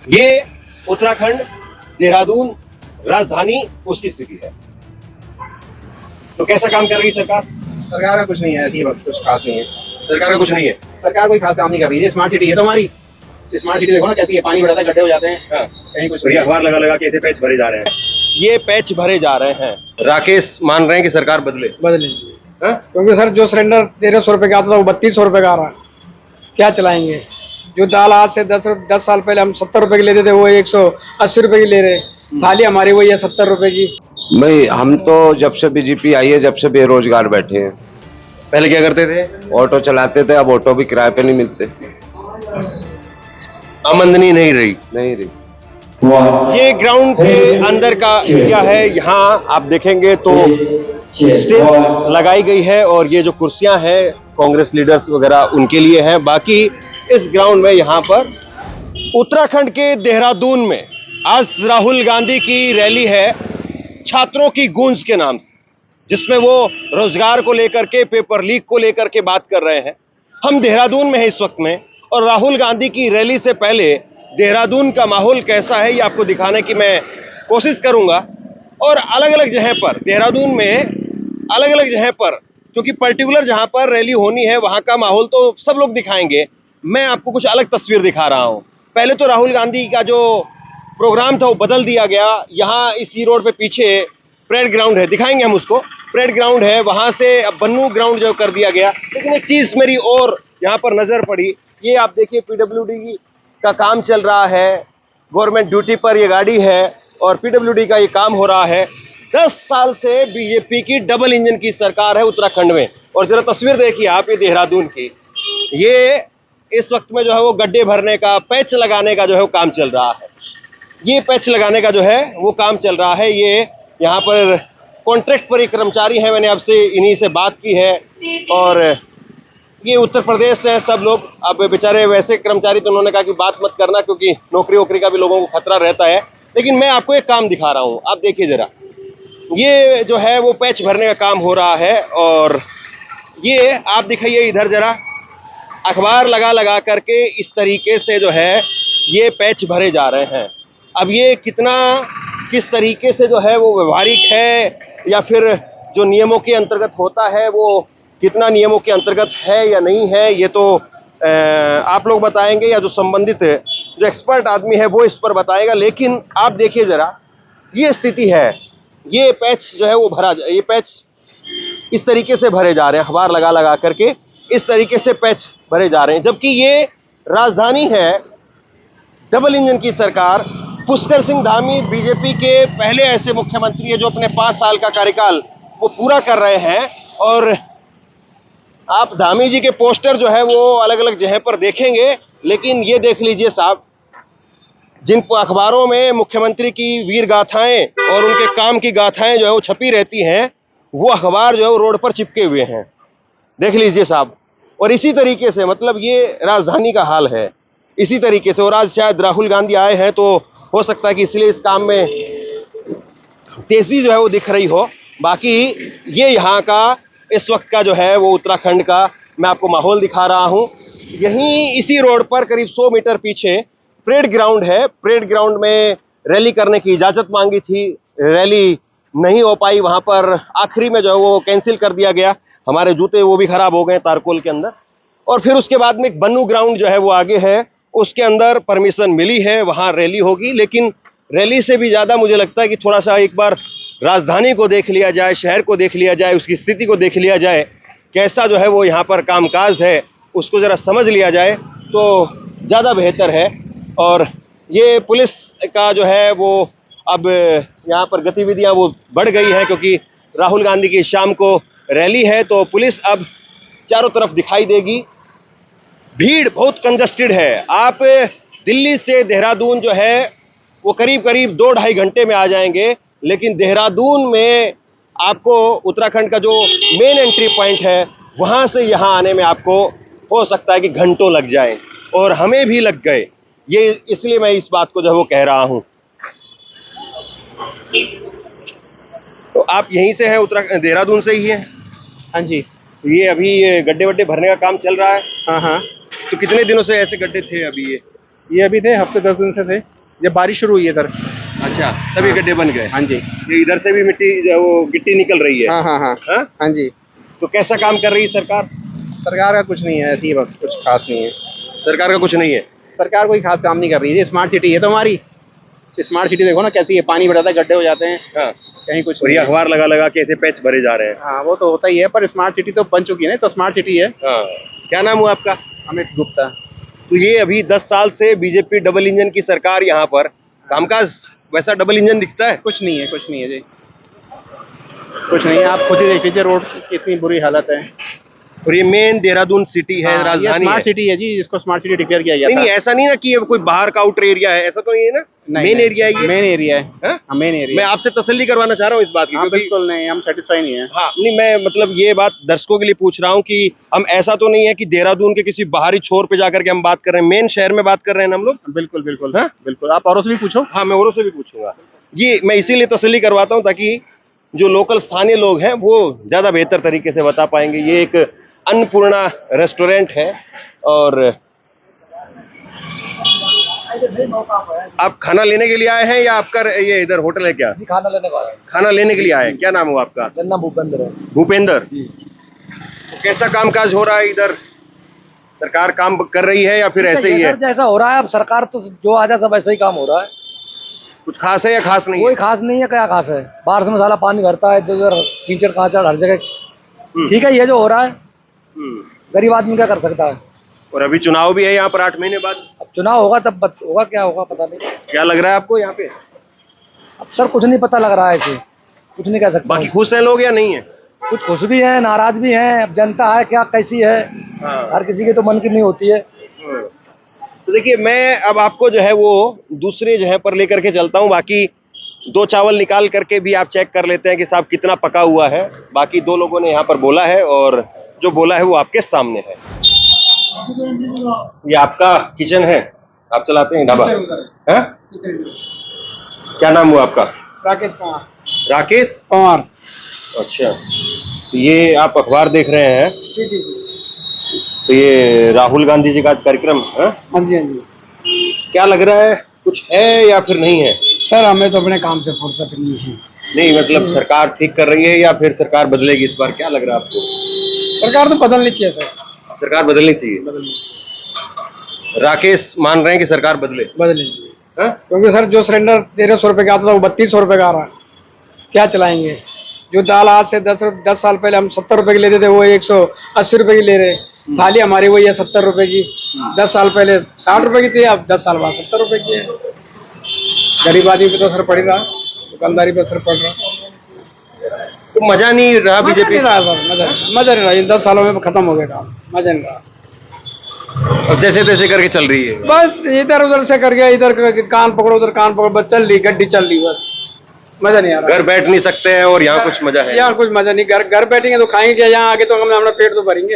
ये उत्तराखंड, देहरादून राजधानी उसकी स्थिति है। तो कैसा काम कर रही है सरकार? सरकार का कुछ नहीं है, ऐसी बस कुछ खास नहीं है। सरकार का कुछ नहीं है। सरकार कोई खास काम नहीं कर रही है। स्मार्ट सिटी है तो हमारी स्मार्ट सिटी देखो ना कैसी है, पानी बढ़ाता है, गड्ढे हो जाते हैं, कहीं कुछ और ये अखबार लगा लगा के ऐसे पैच भरे जा रहे हैं। ये पैच भरे जा रहे हैं। राकेश मान रहे हैं कि सरकार बदले। बदल लीजिए, हाँ? क्योंकि सर जो सिलेंडर 1300 रुपए का आता था वो 3200 रुपए का आ रहा है। क्या चलाएंगे? जो दाल आज से 10 साल पहले हम 70 रुपए की लेते थे वो 180 रुपए की ले रहे। थाली हमारी वही है 70 रुपए की। भाई हम तो जब से बीजेपी आई है जब से बेरोजगार बैठे हैं। पहले क्या करते थे? ऑटो चलाते थे, अब ऑटो भी किराए पे नहीं मिलते। आमदनी नहीं रही। नहीं रही। ये ग्राउंड के अंदर का एरिया है। यहाँ आप देखेंगे तो स्टेज लगाई गई है और ये जो कुर्सियां हैं कांग्रेस लीडर्स वगैरह उनके लिए हैं। बाकी इस ग्राउंड में यहाँ पर उत्तराखंड के देहरादून में आज राहुल गांधी की रैली है छात्रों की गूंज के नाम से, जिसमें वो रोजगार को लेकर के, पेपर लीक को लेकर के बात कर रहे हैं। हम देहरादून में हैं इस वक्त में और राहुल गांधी की रैली से पहले देहरादून का माहौल कैसा है ये आपको दिखाने की मैं कोशिश करूंगा। और अलग अलग जगह पर देहरादून में अलग अलग जगह पर, क्योंकि पर्टिकुलर जहां पर रैली होनी है वहां का माहौल तो सब लोग दिखाएंगे, मैं आपको कुछ अलग तस्वीर दिखा रहा हूं। पहले तो राहुल गांधी का जो प्रोग्राम था वो बदल दिया गया। यहाँ इसी रोड पे पीछे परेड ग्राउंड है, दिखाएंगे हम उसको। परेड ग्राउंड है, वहां से अब बन्नू ग्राउंड जो कर दिया गया। लेकिन एक चीज मेरी और यहाँ पर नजर पड़ी, ये आप देखिए पीडब्ल्यूडी का काम चल रहा है। गवर्नमेंट ड्यूटी पर ये गाड़ी है और पीडब्ल्यूडी का ये काम हो रहा है। 10 साल से बीजेपी की डबल इंजन की सरकार है उत्तराखंड में। और जरा तस्वीर देखिए आप ये देहरादून की, ये इस वक्त में जो है वो गड्ढे भरने का, पैच लगाने का जो है वो काम चल रहा है। ये पैच लगाने का जो है वो काम चल रहा है। ये यहाँ पर कॉन्ट्रैक्ट पर ये कर्मचारी हैं, मैंने आपसे इन्हीं से बात की है। और ये उत्तर प्रदेश से हैं सब लोग। अब बेचारे वैसे कर्मचारी तो उन्होंने कहा कि बात मत करना क्योंकि नौकरी वोकरी का भी लोगों को खतरा रहता है। लेकिन मैं आपको एक काम दिखा रहा हूँ, आप देखिए जरा। ये जो है वो पैच भरने का काम हो रहा है और ये आप दिखाइए इधर जरा, अखबार लगा लगा करके इस तरीके से जो है ये पैच भरे जा रहे हैं। अब ये किस तरीके से जो है वो व्यवहारिक है या फिर जो नियमों के अंतर्गत होता है वो कितना नियमों के अंतर्गत है या नहीं है, ये तो आप लोग बताएंगे या जो संबंधित जो एक्सपर्ट आदमी है वो इस पर बताएगा। लेकिन आप देखिए जरा, ये स्थिति है। ये पैच जो है वो ये पैच इस तरीके से भरे जा रहे हैं, अखबार लगा लगा करके इस तरीके से पैच भरे जा रहे हैं। जबकि ये राजधानी है, डबल इंजन की सरकार। पुष्कर सिंह धामी बीजेपी के पहले ऐसे मुख्यमंत्री है जो अपने 5 साल का कार्यकाल वो पूरा कर रहे हैं। और आप धामी जी के पोस्टर जो है वो अलग अलग जगह पर देखेंगे। लेकिन ये देख लीजिए साहब, जिन अखबारों में मुख्यमंत्री की वीर गाथाएं और उनके काम की गाथाएं जो है वो छपी रहती हैं, वो अखबार जो है वो रोड पर चिपके हुए हैं, देख लीजिए साहब। और इसी तरीके से मतलब ये राजधानी का हाल है इसी तरीके से। और आज शायद राहुल गांधी आए हैं तो हो सकता है कि इसलिए इस काम में तेजी जो है वो दिख रही हो। बाकी ये यहाँ का इस वक्त का जो है वो उत्तराखंड का मैं आपको माहौल दिखा रहा हूँ। यहीं इसी रोड पर करीब 100 मीटर पीछे परेड ग्राउंड है। परेड ग्राउंड में रैली करने की इजाज़त मांगी थी, रैली नहीं हो पाई। वहाँ पर आखिरी में जो है वो कैंसिल कर दिया गया। हमारे जूते वो भी खराब हो गए तारकोल के अंदर। और फिर उसके बाद में एक बन्नू ग्राउंड जो है वो आगे है, उसके अंदर परमिशन मिली है, वहाँ रैली होगी। लेकिन रैली से भी ज़्यादा मुझे लगता है कि थोड़ा सा एक बार राजधानी को देख लिया जाए, शहर को देख लिया जाए, उसकी स्थिति को देख लिया जाए, कैसा जो है वो यहाँ पर कामकाज है उसको ज़रा समझ लिया जाए तो ज़्यादा बेहतर है। और ये पुलिस का जो है वो अब यहाँ पर गतिविधियाँ वो बढ़ गई हैं, क्योंकि राहुल गांधी की शाम को रैली है तो पुलिस अब चारों तरफ दिखाई देगी। भीड़ बहुत कंजस्टेड है। आप दिल्ली से देहरादून जो है वो करीब करीब 2-2.5 घंटे में आ जाएंगे। लेकिन देहरादून में आपको उत्तराखंड का जो मेन एंट्री पॉइंट है वहाँ से यहाँ आने में आपको हो सकता है कि घंटों लग जाए, और हमें भी लग गए। ये इसलिए मैं इस बात को जो है वो कह रहा हूँ। तो आप यहीं से हैं, उत्तराखंड देहरादून से ही हैं? हाँ जी। ये अभी गड्ढे वड्ढे भरने का काम चल रहा है? हाँ हाँ, तो कितने दिनों से ऐसे गड्ढे थे अभी? ये अभी थे हफ्ते 10 दिन से थे। जब बारिश शुरू हुई है इधर। अच्छा, तभी गड्ढे बन गए। हाँ जी। ये इधर से भी मिट्टी जो है वो गिट्टी निकल रही है। हाँ हाँ हाँ हाँ? हाँ जी। तो कैसा काम कर रही है सरकार? सरकार का कुछ नहीं है, ऐसी ही बस, कुछ खास नहीं है। सरकार का कुछ नहीं है। सरकार कोई खास काम नहीं कर रही है। ये स्मार्ट सिटी है तो हमारी स्मार्ट सिटी देखो ना कैसी है, पानी भर जाता है, गड्ढे हो जाते हैं, हाँ। कहीं कुछ और ये नहीं है। अखबार लगा लगा के ऐसे पैच भरे जा रहे हैं। हाँ वो तो होता ही है, पर स्मार्ट सिटी तो बन चुकी है ना, तो स्मार्ट सिटी है। हाँ। क्या नाम हुआ आपका? अमित गुप्ता। तो ये अभी 10 साल से बीजेपी डबल इंजन की सरकार यहाँ पर, कामकाज वैसा डबल इंजन दिखता है? कुछ नहीं है, कुछ नहीं है जी, कुछ नहीं है। आप खुद ही देख लीजिए रोड की कितनी बुरी हालत है। और ये मेन देहरादून सिटी है, हाँ, ये राजधानी स्मार्ट है। सिटी है जी, इसको स्मार्ट सिटी डिक्लेयर किया गया नहीं था। नहीं, ऐसा नहीं ना कि ये कोई बाहर का आउटर एरिया है, ऐसा तो नहीं है ना? मेन एरिया है ये। मेन एरिया है। हाँ? हाँ, मेन मैं एरिया। आपसे तसल्ली करवाना चाह रहा हूँ इस बात की, हाँ क्योंकि बिल्कुल नहीं, हम सेटिस्फाई नहीं है। हाँ नहीं, मैं मतलब ये बात दर्शकों के लिए पूछ रहा हूँ कि हम ऐसा तो नहीं है कि देहरादून के किसी बाहरी छोर पे जाकर के हम बात कर रहे हैं, मेन शहर में बात कर रहे हैं ना हम लोग। बिल्कुल बिल्कुल। हाँ? बिल्कुल, आप औरों से भी पूछो। हाँ, मैं औरों से भी पूछूंगा। ये मैं इसीलिए तसल्ली करवाता हूँ ताकि जो लोकल स्थानीय लोग हैं वो ज्यादा बेहतर तरीके से बता पाएंगे। ये एक अन्नपूर्णा रेस्टोरेंट है और आप खाना लेने के लिए आए हैं या आपका ये इधर होटल है क्या? खाना लेने का खाना लेने के लिए आए हैं। क्या नाम हुआ आपका? नाम भूपेंद्र है। भूपेंद्र। तो कैसा कामकाज हो रहा है इधर? सरकार काम कर रही है या फिर ऐसे ही है? जैसा हो रहा है, अब सरकार तो जो आ जाए सब ऐसा ही काम हो रहा है। कुछ खास है या खास नहीं कोई है? खास नहीं है, क्या खास है, बारिश में साला पानी भरता है, इधर कीचड़ काचड़ हर जगह। ठीक है, ये जो हो रहा है, गरीब आदमी क्या कर सकता है। और अभी चुनाव भी है यहाँ पर 8 महीने बाद। अब चुनाव होगा तब होगा, क्या होगा पता नहीं। क्या लग रहा है आपको यहाँ पे? अब सर कुछ नहीं पता लग रहा है, ऐसे कुछ नहीं कह सकता। बाकी खुश हैं लोग या नहीं है? कुछ खुश भी है, नाराज भी है। अब जनता है क्या कैसी है, हर किसी की तो मन की नहीं होती है। तो देखिए, मैं अब आपको जो है वो दूसरे जगह पर लेकर के चलता हूँ। बाकी 2 चावल निकाल करके भी आप चेक कर लेते हैं कि साहब कितना पका हुआ है। बाकी 2 लोगों ने यहाँ पर बोला है और जो बोला है वो आपके सामने है। ये आपका किचन है, आप चलाते हैं ढाबा? हैं? क्या नाम हुआ आपका? राकेश पवार। राकेश पवार। अच्छा, तो ये आप अखबार देख रहे हैं? जी जी जी। तो ये राहुल गांधी जी का आज कार्यक्रम है? हाँ जी हाँ जी। क्या लग रहा है, कुछ है या फिर नहीं है? सर हमें तो अपने काम से फुर्सत नहीं है। नहीं मतलब सरकार ठीक कर रही है या फिर सरकार बदलेगी इस बार, क्या लग रहा है आपको? सरकार तो बदलनी चाहिए सर, सरकार बदलनी चाहिए। राकेश मान रहे हैं कि सरकार बदले। बदलनी चाहिए। हाँ? क्योंकि सर जो सिलेंडर 1300 रुपए का आता था वो 3200 रुपए का आ रहा है, क्या चलाएंगे। जो दाल आज से 10 साल पहले हम 70 रुपए की लेते थे वो 180 रुपए की ले रहे। थाली हमारी वही है 70 रुपए की। 10 साल पहले 60 रुपए की थी, अब 10 साल बाद 70 रुपए की है। गरीब आदमी पे तो असर पड़ रहा, दुकानदारी पे असर पड़ रहा। तो मजा नहीं रहा बीजेपी? रहा सर, मजा नहीं रहा। इन 10 सालों में खत्म हो गया काम, मजा नहीं रहा। और जैसे तैसे करके चल रही है बस इधर उधर से कर गया, इधर कान पकड़ो उधर कान पकड़ो, बस चल रही गड्डी चल रही, बस मजा नहीं आ रहा। घर बैठ नहीं सकते हैं और यहाँ कुछ मजा है? यहाँ कुछ मजा नहीं। घर बैठेंगे तो खाएंगे क्या, यहाँ आगे तो हम अपना पेट तो भरेंगे।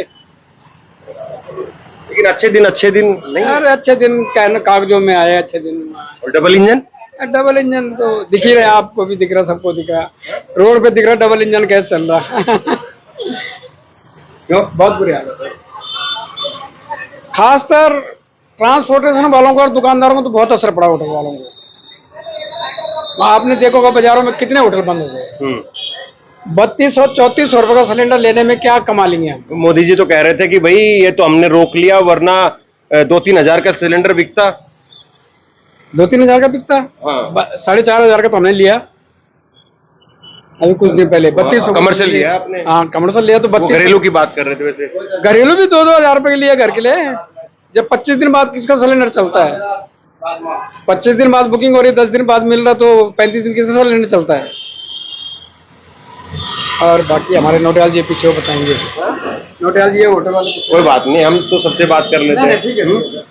लेकिन अच्छे दिन नहीं। यार अच्छे दिन कागजों में आए, अच्छे दिन। और डबल इंजन तो दिख ही रहा है, आपको भी दिख रहा, सबको दिख रहा, रोड पे दिख रहा डबल इंजन कैसे चल रहा। क्यों? बहुत बुरी हालत है, खासकर ट्रांसपोर्टेशन वालों को और दुकानदारों को तो बहुत असर पड़ा, होटल वालों को। आपने देखोगा बाजारों में कितने होटल बंद हो गए। 3200-3400 रुपए का सिलेंडर लेने में क्या कमा लेंगे हम। मोदी जी तो कह रहे थे कि भाई ये तो हमने रोक लिया, वरना 2-3 हजार का सिलेंडर बिकता। 2-3 हजार का बिकता। हाँ। 4,500 का तो हमने लिया अभी कुछ दिन पहले। 3200 कमर्शियल लिया आपने? हाँ कमर्शियल लिया। तो 32 घरेलू की बात कर रहे थे वैसे। घरेलू भी 2-2 हजार रुपए के लिए घर के लिए। जब 25 दिन बाद किसका सिलेंडर चलता है, 25 दिन बाद बुकिंग हो रही है, 10 दिन बाद मिल रहा, तो 35 दिन किसका सिलेंडर चलता है। और बाकी हमारे नोटियाल जी पीछे वो बताएंगे। नोटियाल जी होटल वाले कोई बात नहीं, हम तो सबसे बात कर लेते हैं। ठीक है।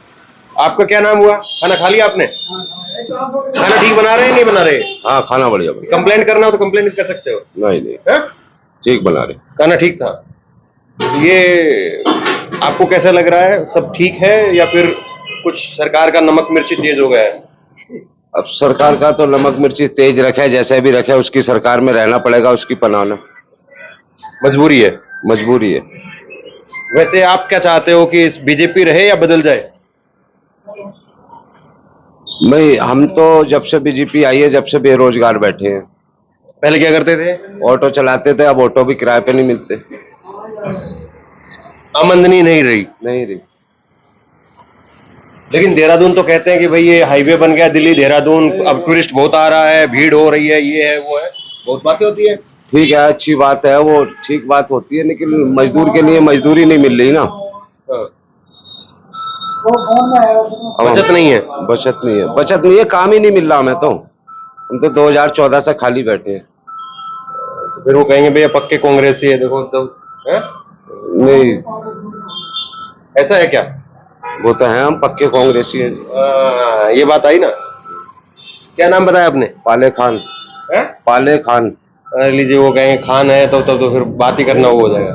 आपका क्या नाम हुआ? खाना खा लिया आपने? खाना ठीक बना रहे हैं नहीं बना रहे? हाँ खाना बढ़िया बढ़िया। कंप्लेंट करना हो तो कंप्लेंट कर सकते हो। नहीं नहीं है? ठीक बना रहे। खाना ठीक था। ये आपको कैसा लग रहा है, सब ठीक है या फिर कुछ सरकार का नमक मिर्ची तेज हो गया है? अब सरकार का तो नमक मिर्ची तेज रखे, जैसे भी रखे, उसकी सरकार में रहना पड़ेगा, उसकी पनाना मजबूरी है। मजबूरी है। वैसे आप क्या चाहते हो कि इस बीजेपी रहे या बदल जाए? भाई हम तो जब से बीजेपी आई है जब से बेरोजगार बैठे हैं। पहले क्या करते थे? ऑटो चलाते थे, अब ऑटो भी किराए पे नहीं मिलते। आमदनी नहीं रही। नहीं रही। लेकिन देहरादून तो कहते हैं कि भाई ये हाईवे बन गया दिल्ली देहरादून, अब टूरिस्ट बहुत आ रहा है, भीड़ हो रही है, ये है वो है, बहुत बातें होती है। ठीक है, अच्छी बात है, वो ठीक बात होती है, लेकिन मजदूर के लिए मजदूरी नहीं मिल रही ना। हाँ। बचत नहीं है। बचत नहीं है, बचत नहीं है, काम ही नहीं मिल रहा हमें तो। हम तो 2014 से खाली बैठे हैं। तो फिर वो कहेंगे भैया पक्के कांग्रेसी है, देखो तो है? नहीं, ऐसा है क्या? वो तो है, हम पक्के कांग्रेसी हैं। ये बात आई ना। क्या नाम बताया आपने? पाले खान। है? पाले खान। लीजिए, वो कहेंगे खान है तो फिर बात ही करना वो हो जाएगा।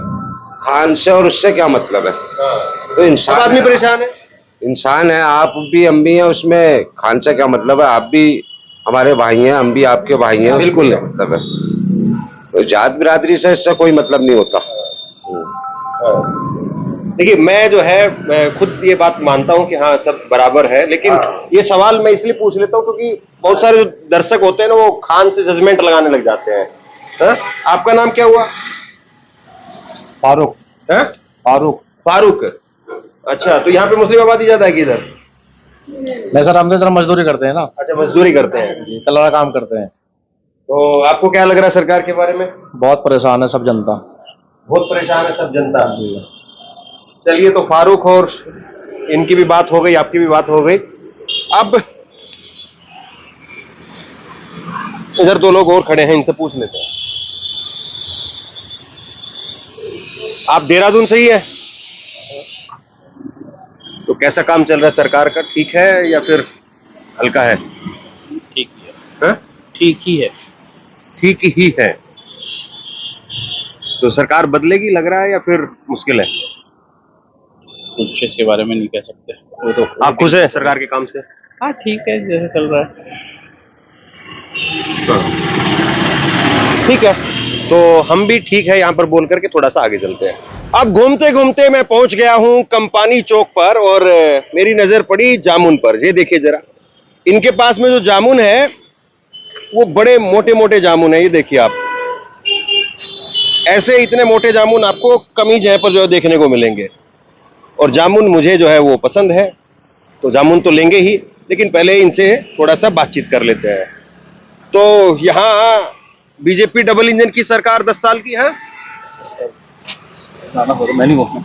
खान से और उससे क्या मतलब है? तो सब इंसान आदमी है। परेशान है। इंसान है, आप भी हम भी हैं, उसमें खान से क्या मतलब है? आप भी हमारे भाई हैं, हम भी आपके भाई हैं, बिल्कुल उसमें क्या मतलब है? तो जात बिरादरी से इससे कोई मतलब नहीं होता। देखिए, मैं जो है मैं खुद ये बात मानता हूँ कि हाँ सब बराबर है, लेकिन ये सवाल मैं इसलिए पूछ लेता हूँ क्योंकि बहुत सारे जो दर्शक होते हैं ना वो खान से जजमेंट लगाने लग जाते हैं। हाँ? आपका नाम क्या हुआ? फारूक। है? फारूक। फारूक। अच्छा, तो यहाँ पे मुस्लिम आबादी ज्यादा है कि इधर? नहीं सर, हम तो इधर मजदूरी करते हैं ना। अच्छा, मजदूरी करते हैं। जी, कलरा काम करते हैं। तो आपको क्या लग रहा है सरकार के बारे में? बहुत परेशान है सब जनता। बहुत परेशान है सब जनता। जी। चलिए, तो फारूक और इनकी भी बात हो गई, आपकी भी बात हो गई। अब इधर दो लोग और खड़े हैं, इनसे पूछ लेते हैं। आप देहरादून से ही है? तो कैसा काम चल रहा है सरकार का? ठीक है या फिर हल्का है? ठीक ही है। हाँ? ठीक ही है। ठीक ही है। तो सरकार बदलेगी लग रहा है या फिर मुश्किल है? कुछ इसके बारे में नहीं कह सकते, वो तो आप खुश हैं सरकार के काम से? हाँ ठीक है, जैसे चल रहा है। ठीक है, तो हम भी ठीक है यहाँ पर बोल करके थोड़ा सा आगे चलते हैं। अब घूमते घूमते मैं पहुंच गया हूँ कंपानी चौक पर और मेरी नजर पड़ी जामुन पर। ये देखिए जरा, इनके पास में जो जामुन है वो बड़े मोटे मोटे जामुन है। ये देखिए आप, ऐसे इतने मोटे जामुन आपको कम ही जगह पर जो है देखने को मिलेंगे। और जामुन मुझे जो है वो पसंद है, तो जामुन तो लेंगे ही, लेकिन पहले इनसे थोड़ा सा बातचीत कर लेते हैं। तो यहाँ बीजेपी डबल इंजन की सरकार 10 साल की है। मैं नहीं बोलता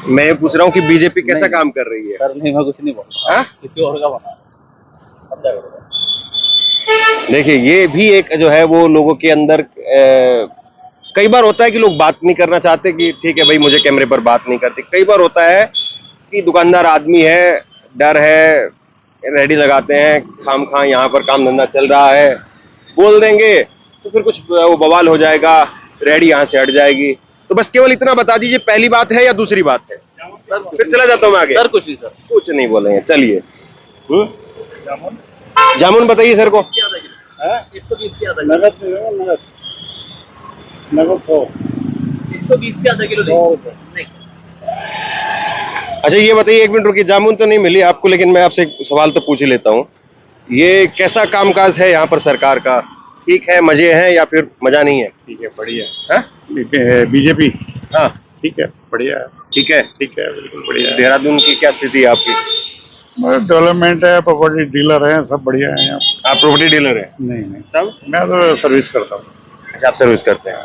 मैं पूछ रहा हूँ कि बीजेपी कैसा काम कर रही है? सर, नहीं मैं कुछ नहीं बोलता। हाँ? किसी और का बना देखिए, ये भी एक जो है वो लोगों के अंदर कई बार होता है कि लोग बात नहीं करना चाहते कि ठीक है भाई मुझे कैमरे पर बात नहीं करते। कई बार होता है कि दुकानदार आदमी है, डर है, रेडी लगाते हैं, खाम खा यहाँ पर काम धंधा चल रहा है, बोल देंगे तो फिर कुछ वो बवाल हो जाएगा, रेडी यहाँ से हट जाएगी। तो बस केवल इतना बता दीजिए, पहली बात है या दूसरी बात है? फिर चला जाता हूँ मैं आगे। सर कुछ नहीं सर। कुछ नहीं बोलेंगे, चलिए। जामुन बताइए सर को। 120 की आधा किलो। नगद तो 120 की आधा किलो नहीं। अच्छा, ये बताइए, एक मिनट रुकिए, जामुन तो नहीं मिली आपको, लेकिन मैं आपसे एक सवाल तो पूछ ही लेता हूँ। ये कैसा कामकाज है यहाँ पर सरकार का? ठीक है, मजे हैं या फिर मजा नहीं है? ठीक है, बढ़िया हाँ? बीजेपी। हाँ, ठीक है, बढ़िया है। ठीक है। ठीक है, बिल्कुल बढ़िया है। देहरादून की क्या स्थिति है आपकी? डेवलपमेंट है, प्रॉपर्टी डीलर है, सब बढ़िया है यहाँ। आप प्रॉपर्टी डीलर हैं? नहीं नहीं, तब मैं तो सर्विस करता हूँ। अच्छा, आप सर्विस करते हैं।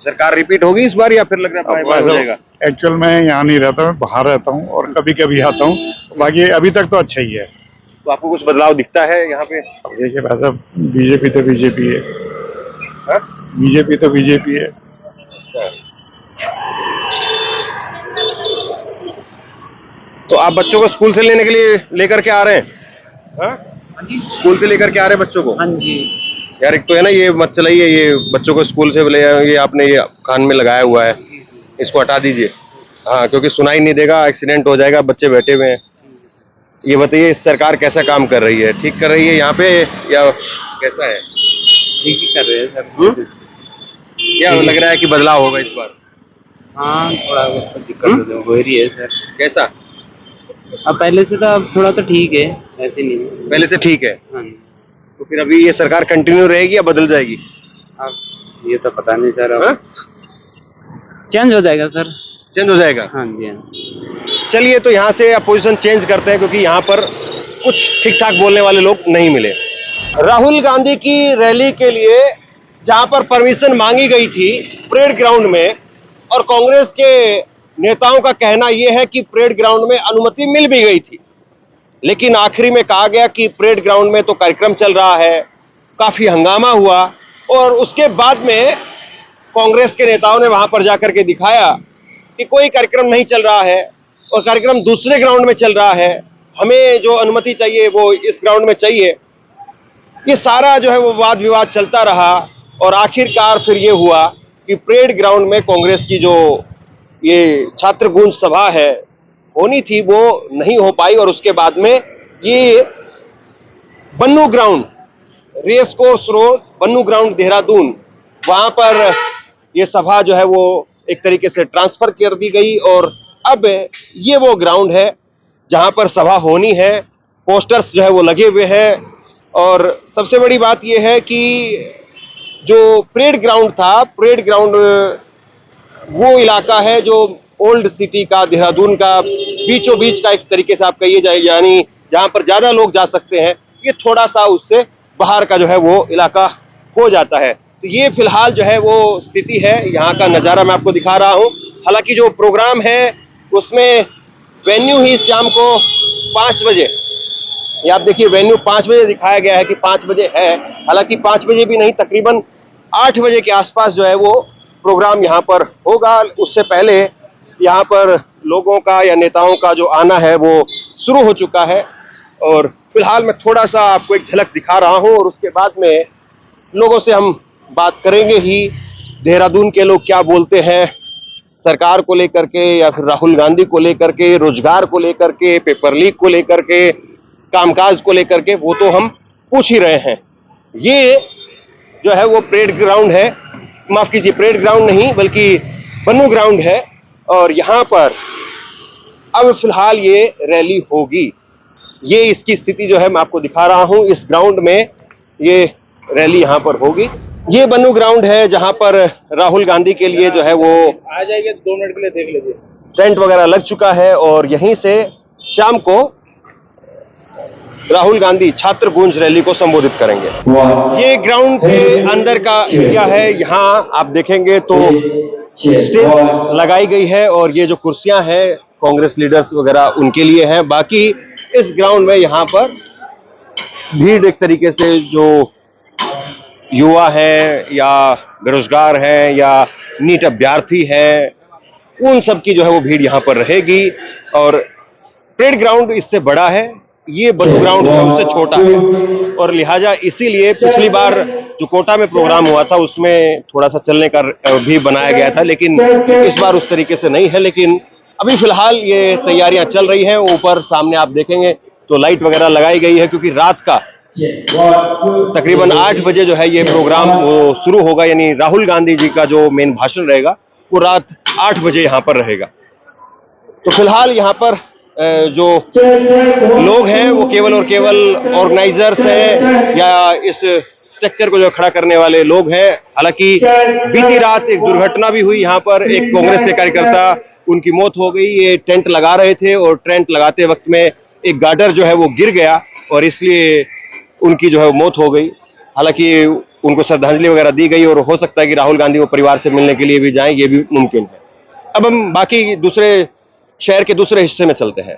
सरकार रिपीट होगी इस बार या फिर लग रहा है बार हो जाएगा? एक्चुअल में यहाँ नहीं रहता, मैं बाहर रहता हूँ और कभी कभी आता हूँ। बाकी अभी तक तो अच्छा ही है। तो आपको कुछ बदलाव दिखता है यहाँ पे? अब देखिए भाई साहब, बीजेपी तो बीजेपी है। हाँ? बीजेपी तो बीजेपी है। तो आप बच्चों को स्कूल से लेने के लिए लेकर के आ रहे हैं? हाँ? स्कूल से लेकर के आ रहे हैं बच्चों को? हाँ जी। यार एक तो है ना, ये मत चलाइए, ये बच्चों को स्कूल से ले, ये आपने ये कान में लगाया हुआ है, इसको हटा दीजिए। हाँ, क्योंकि सुनाई नहीं देगा, एक्सीडेंट हो जाएगा, बच्चे बैठे हुए हैं। ये बताइए, सरकार कैसा काम कर रही है? ठीक कर रही है यहाँ पे या कैसा है? ठीक ही कर रहे हैं सर। क्या लग रहा है कि बदलाव होगा इस बार? हाँ थोड़ा बहुत दिक्कत हो रही है सर। कैसा? अब पहले से तो अब थोड़ा तो ठीक है, ऐसे नहीं है। पहले से ठीक है, हाँ, तो फिर अभी ये सरकार कंटिन्यू रहेगी या बदल जाएगी? अब ये तो पता नहीं सर, हाँ? अब चेंज हो जाएगा सर। चेंज हो जाएगा। हाँ जी, हाँ। चलिए, तो यहाँ से अब पोजीशन चेंज करते हैं क्योंकि यहाँ पर कुछ ठीक ठाक बोलने वाले लोग नहीं मिले। राहुल गांधी की रैली के लिए जहां पर परमिशन मांगी गई थी परेड ग्राउंड में, और कांग्रेस के नेताओं का कहना यह है कि परेड ग्राउंड में अनुमति मिल भी गई थी, लेकिन आखिरी में कहा गया कि परेड ग्राउंड में तो कार्यक्रम चल रहा है, काफी हंगामा हुआ, और उसके बाद में कांग्रेस के नेताओं ने वहां पर जाकर के दिखाया कि कोई कार्यक्रम नहीं चल रहा है और कार्यक्रम दूसरे ग्राउंड में चल रहा है, हमें जो अनुमति चाहिए वो इस ग्राउंड में चाहिए। ये सारा जो है वो वाद विवाद चलता रहा और आखिरकार फिर ये हुआ कि परेड ग्राउंड में कांग्रेस की जो ये छात्र गूंज सभा है होनी थी वो नहीं हो पाई, और उसके बाद में ये बन्नू ग्राउंड, रेस कोर्स रोड, बन्नू ग्राउंड देहरादून, वहां पर ये सभा जो है वो एक तरीके से ट्रांसफर कर दी गई, और अब ये वो ग्राउंड है जहां पर सभा होनी है। पोस्टर्स जो है वो लगे हुए हैं, और सबसे बड़ी बात यह है कि जो परेड ग्राउंड था, परेड ग्राउंड वो इलाका है जो ओल्ड सिटी का, देहरादून का बीचों बीच का एक तरीके से आप कहिए जाए, यानी जहां पर ज्यादा लोग जा सकते हैं, ये थोड़ा सा उससे बाहर का जो है वो इलाका हो जाता है। तो ये फिलहाल जो है वो स्थिति है, यहाँ का नज़ारा मैं आपको दिखा रहा हूँ। हालांकि जो प्रोग्राम है उसमें वेन्यू ही शाम को 5 बजे, ये आप देखिए वेन्यू 5 बजे दिखाया गया है कि 5 बजे है, हालांकि 5 बजे भी नहीं, तकरीबन 8 बजे के आसपास जो है वो प्रोग्राम यहाँ पर होगा। उससे पहले यहाँ पर लोगों का या नेताओं का जो आना है वो शुरू हो चुका है, और फिलहाल मैं थोड़ा सा आपको एक झलक दिखा रहा हूँ, और उसके बाद में लोगों से हम बात करेंगे ही देहरादून के लोग क्या बोलते हैं सरकार को लेकर के, या फिर राहुल गांधी को लेकर के, रोजगार को लेकर के, पेपर लीक को लेकर के, कामकाज को लेकर के, वो तो हम पूछ ही रहे हैं। ये जो है वो परेड ग्राउंड है, माफ कीजिए परेड ग्राउंड नहीं बल्कि बन्नू ग्राउंड है, और यहाँ पर अब फिलहाल ये रैली होगी। ये इसकी स्थिति जो है मैं आपको दिखा रहा हूँ, इस ग्राउंड में ये रैली यहाँ पर होगी। ये बन्नू ग्राउंड है जहाँ पर राहुल गांधी के लिए जो है वो आ जाएंगे, 2 मिनट के लिए देख लीजिए, टेंट वगैरह लग चुका है, और यहीं से शाम को राहुल गांधी छात्र गूंज रैली को संबोधित करेंगे। ये ग्राउंड के अंदर का एरिया है, यहाँ आप देखेंगे तो स्टेज लगाई गई है, और ये जो कुर्सियां हैं कांग्रेस लीडर्स वगैरह उनके लिए है। बाकी इस ग्राउंड में यहाँ पर भीड़ एक तरीके से जो युवा है या बेरोजगार है या नीट अभ्यर्थी है, उन सब की जो है वो भीड़ यहाँ पर रहेगी। और परेड ग्राउंड इससे बड़ा है, ये बन्नू ग्राउंड है उससे छोटा है, और लिहाजा इसीलिए पिछली बार जो कोटा में प्रोग्राम हुआ था उसमें थोड़ा सा चलने का भी बनाया गया था, लेकिन इस बार उस तरीके से नहीं है। लेकिन अभी फिलहाल ये तैयारियां चल रही हैं। ऊपर सामने आप देखेंगे तो लाइट वगैरह लगाई गई है, क्योंकि रात का तकरीबन 8 बजे जो है ये प्रोग्राम वो शुरू होगा, यानी राहुल गांधी जी का जो मेन भाषण रहेगा वो रात 8 बजे यहाँ पर रहेगा। तो फिलहाल यहाँ पर जो लोग हैं वो केवल और केवल ऑर्गेनाइजर्स हैं या इस स्ट्रक्चर को जो खड़ा करने वाले लोग हैं। हालांकि बीती रात एक दुर्घटना भी हुई, यहाँ पर एक कांग्रेस के कार्यकर्ता उनकी मौत हो गई। ये टेंट लगा रहे थे और टेंट लगाते वक्त में एक गार्डर जो है वो गिर गया और इसलिए उनकी जो है मौत हो गई। हालांकि उनको श्रद्धांजलि वगैरह दी गई और हो सकता है कि राहुल गांधी वो परिवार से मिलने के लिए भी जाएं, ये भी मुमकिन है। अब हम बाकी दूसरे शहर के दूसरे हिस्से में चलते हैं।